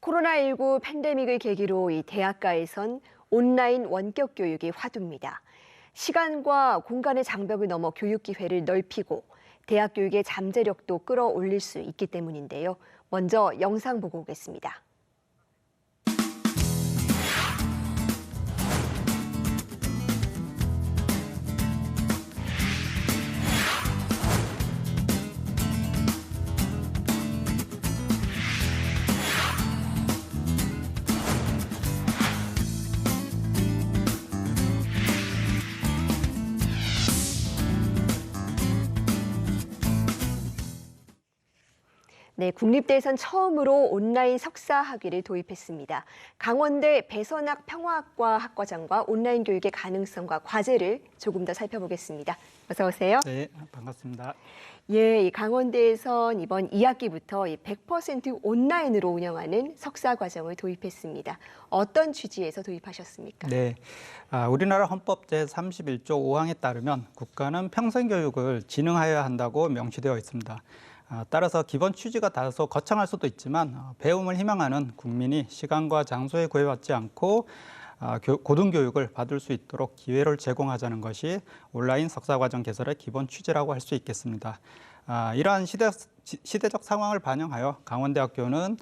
코로나19 팬데믹을 계기로 이 대학가에선 온라인 원격 교육이 화두입니다. 시간과 공간의 장벽을 넘어 교육 기회를 넓히고 대학 교육의 잠재력도 끌어올릴 수 있기 때문인데요. 먼저 영상 보고 오겠습니다. 네, 국립대에선 처음으로 온라인 석사 학위를 도입했습니다. 강원대 배선학 평화학과 학과장과 온라인 교육의 가능성과 과제를 조금 더 살펴보겠습니다. 어서 오세요. 네, 반갑습니다. 예, 이 강원대에선 이번 2학기부터 100% 온라인으로 운영하는 석사 과정을 도입했습니다. 어떤 취지에서 도입하셨습니까? 네, 우리나라 헌법 제31조 5항에 따르면 국가는 평생교육을 진흥하여야 한다고 명시되어 있습니다. 따라서 기본 취지가 다소 거창할 수도 있지만 배움을 희망하는 국민이 시간과 장소에 구애받지 않고 고등교육을 받을 수 있도록 기회를 제공하자는 것이 온라인 석사과정 개설의 기본 취지라고 할 수 있겠습니다. 이러한 시대적 상황을 반영하여 강원대학교는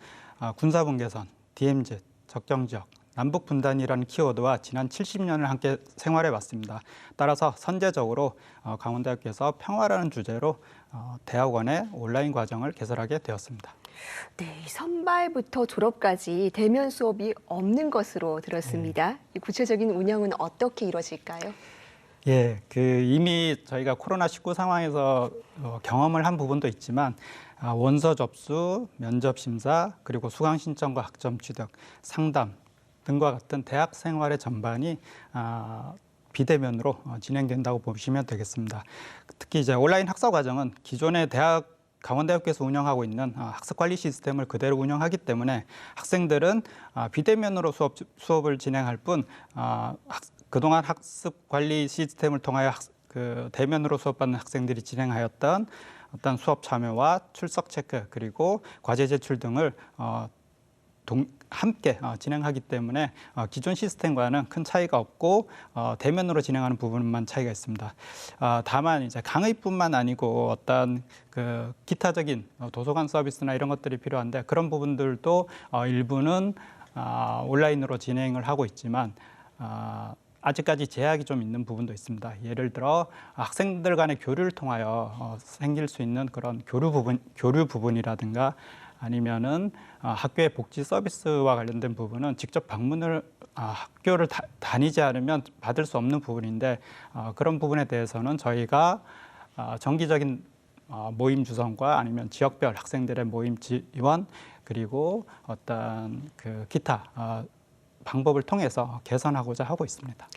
군사분계선, DMZ, 적경지역, 남북분단이라는 키워드와 지난 70년을 함께 생활해 왔습니다. 따라서 선제적으로 강원대학교에서 평화라는 주제로 대학원의 온라인 과정을 개설하게 되었습니다. 네, 선발부터 졸업까지 대면 수업이 없는 것으로 들었습니다. 이 구체적인 운영은 어떻게 이루어질까요? 예, 이미 저희가 코로나19 상황에서 경험을 한 부분도 있지만 원서 접수, 면접 심사, 그리고 수강 신청과 학점 취득, 상담 등과 같은 대학 생활의 전반이 비대면으로 진행된다고 보시면 되겠습니다. 특히 이제 온라인 학사 과정은 기존의 강원대학교에서 운영하고 있는 학습 관리 시스템을 그대로 운영하기 때문에 학생들은 비대면으로 수업을 진행할 뿐 그동안 학습 관리 시스템을 통하여 대면으로 수업받는 학생들이 진행하였던 어떤 수업 참여와 출석 체크 그리고 과제 제출 등을 함께 진행하기 때문에 기존 시스템과는 큰 차이가 없고 대면으로 진행하는 부분만 차이가 있습니다. 다만 이제 강의뿐만 아니고 어떤 기타적인 도서관 서비스나 이런 것들이 필요한데 그런 부분들도 일부는 온라인으로 진행을 하고 있지만 아직까지 제약이 좀 있는 부분도 있습니다. 예를 들어 학생들 간의 교류를 통하여 생길 수 있는 그런 교류 부분이라든가 아니면은 학교의 복지 서비스와 관련된 부분은 직접 방문을 학교를 다니지 않으면 받을 수 없는 부분인데 그런 부분에 대해서는 저희가 정기적인 모임 주선과 아니면 지역별 학생들의 모임 지원 그리고 어떤 기타 방법을 통해서 개선하고자 하고 있습니다.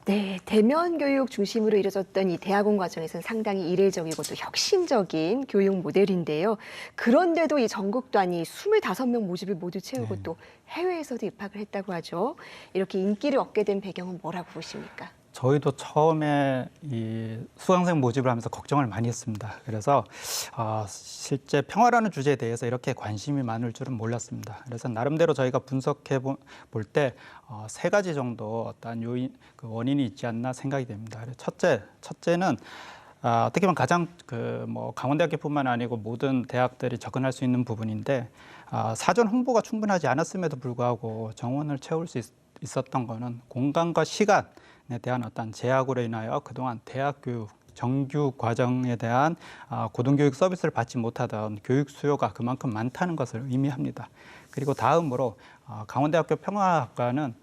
네, 대면 교육 중심으로 이루어졌던 이 대학원 과정에서는 상당히 이례적이고 또 혁신적인 교육 모델인데요. 그런데도 이 전국 단위 25명 모집을 모두 채우고 네. 또 해외에서도 입학을 했다고 하죠. 이렇게 인기를 얻게 된 배경은 뭐라고 보십니까? 저희도 처음에 이 수강생 모집을 하면서 걱정을 많이 했습니다. 그래서 실제 평화라는 주제에 대해서 이렇게 관심이 많을 줄은 몰랐습니다. 그래서 나름대로 저희가 분석해 볼 때 세 가지 정도 어떤 원인이 있지 않나 생각이 됩니다. 첫째는 어떻게 보면 가장 강원대학교뿐만 아니고 모든 대학들이 접근할 수 있는 부분인데 사전 홍보가 충분하지 않았음에도 불구하고 정원을 채울 수 있었던 거는 공간과 시간에 대한 어떤 제약으로 인하여 그동안 대학 교육 정규 과정에 대한 고등교육 서비스를 받지 못하던 교육 수요가 그만큼 많다는 것을 의미합니다. 그리고 다음으로 강원대학교 평화학과는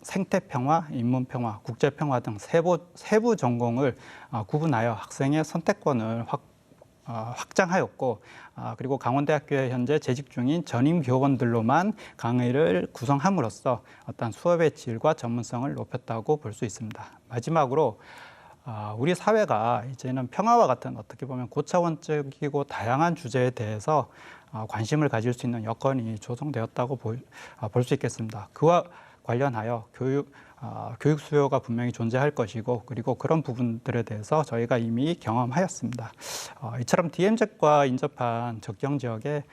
생태평화, 인문평화, 국제평화 등 세부 전공을 구분하여 학생의 선택권을 확장하였고 그리고 강원대학교에 현재 재직 중인 전임 교원들로만 강의를 구성함으로써 어떤 수업의 질과 전문성을 높였다고 볼 수 있습니다. 마지막으로 우리 사회가 이제는 평화와 같은 어떻게 보면 고차원적이고 다양한 주제에 대해서 관심을 가질 수 있는 여건이 조성되었다고 볼 수 있겠습니다. 그와 관련하여 교육 수요가 분명히 존재할 것이고 그리고 그런 부분들에 대해서 저희가 이미 경험하였습니다. 이처럼 DMZ과 인접한 적경 지역에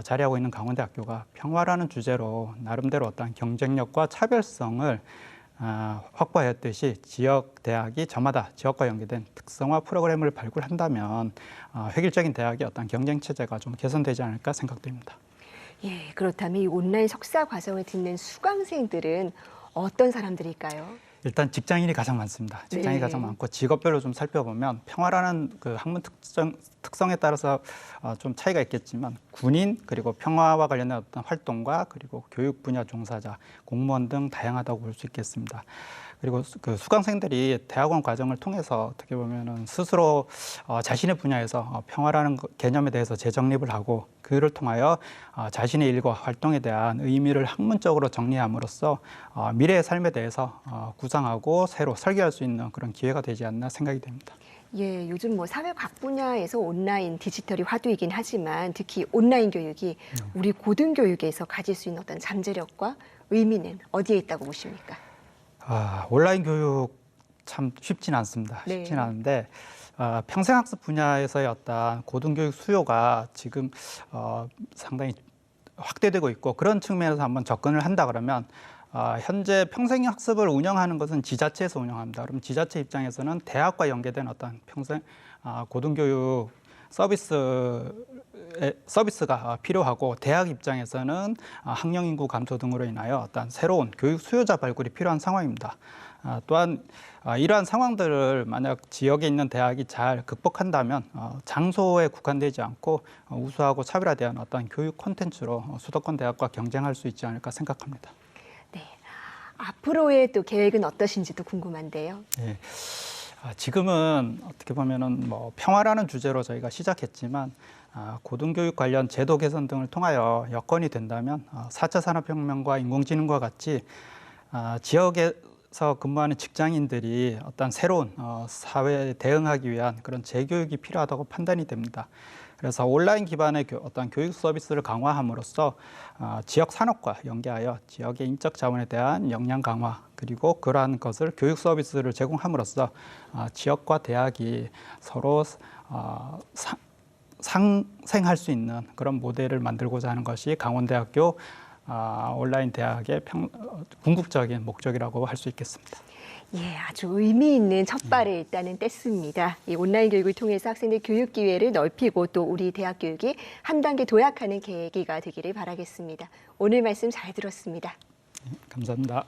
자리하고 있는 강원대학교가 평화라는 주제로 나름대로 어떤 경쟁력과 차별성을 확보하였듯이 지역 대학이 저마다 지역과 연계된 특성화 프로그램을 발굴한다면 획일적인 대학의 어떤 경쟁 체제가 좀 개선되지 않을까 생각됩니다. 예, 그렇다면 이 온라인 석사 과정을 듣는 수강생들은 어떤 사람들일까요? 일단 직장인이 가장 많습니다. 직장인이 네. 가장 많고 직업별로 좀 살펴보면 평화라는 그 학문 특성에 따라서 좀 차이가 있겠지만 군인 그리고 평화와 관련된 어떤 활동가 그리고 교육 분야 종사자, 공무원 등 다양하다고 볼 수 있겠습니다. 그리고 그 수강생들이 대학원 과정을 통해서 어떻게 보면은 스스로 자신의 분야에서 평화라는 개념에 대해서 재정립을 하고 그를 통하여 자신의 일과 활동에 대한 의미를 학문적으로 정리함으로써 미래의 삶에 대해서 구상하고 새로 설계할 수 있는 그런 기회가 되지 않나 생각이 됩니다. 예, 요즘 뭐 사회 각 분야에서 온라인 디지털이 화두이긴 하지만 특히 온라인 교육이 우리 고등교육에서 가질 수 있는 어떤 잠재력과 의미는 어디에 있다고 보십니까? 온라인 교육 참 쉽지는 않습니다. 네. 쉽지는 않은데 평생학습 분야에서의 어떤 고등교육 수요가 지금 상당히 확대되고 있고 그런 측면에서 한번 접근을 한다 그러면 현재 평생학습을 운영하는 것은 지자체에서 운영합니다. 그럼 지자체 입장에서는 대학과 연계된 어떤 평생 고등교육 서비스가 필요하고 대학 입장에서는 학령 인구 감소 등으로 인하여 어떤 새로운 교육 수요자 발굴이 필요한 상황입니다. 또한 이러한 상황들을 만약 지역에 있는 대학이 잘 극복한다면 장소에 국한되지 않고 우수하고 차별화된 어떤 교육 콘텐츠로 수도권 대학과 경쟁할 수 있지 않을까 생각합니다. 네, 앞으로의 또 계획은 어떠신지도 궁금한데요. 네. 지금은 어떻게 보면은 뭐 평화라는 주제로 저희가 시작했지만 고등교육 관련 제도 개선 등을 통하여 여건이 된다면 4차 산업혁명과 인공지능과 같이 지역에서 근무하는 직장인들이 어떤 새로운 사회에 대응하기 위한 그런 재교육이 필요하다고 판단이 됩니다. 그래서 온라인 기반의 어떤 교육 서비스를 강화함으로써 지역 산업과 연계하여 지역의 인적 자원에 대한 역량 강화 그리고 그러한 것을 교육 서비스를 제공함으로써 지역과 대학이 서로 상생할 수 있는 그런 모델을 만들고자 하는 것이 강원대학교 온라인 대학의 궁극적인 목적이라고 할 수 있겠습니다. 예, 아주 의미 있는 첫 발을 일단은 뗐습니다. 이 온라인 교육을 통해서 학생들 교육 기회를 넓히고 또 우리 대학 교육이 한 단계 도약하는 계기가 되기를 바라겠습니다. 오늘 말씀 잘 들었습니다. 감사합니다.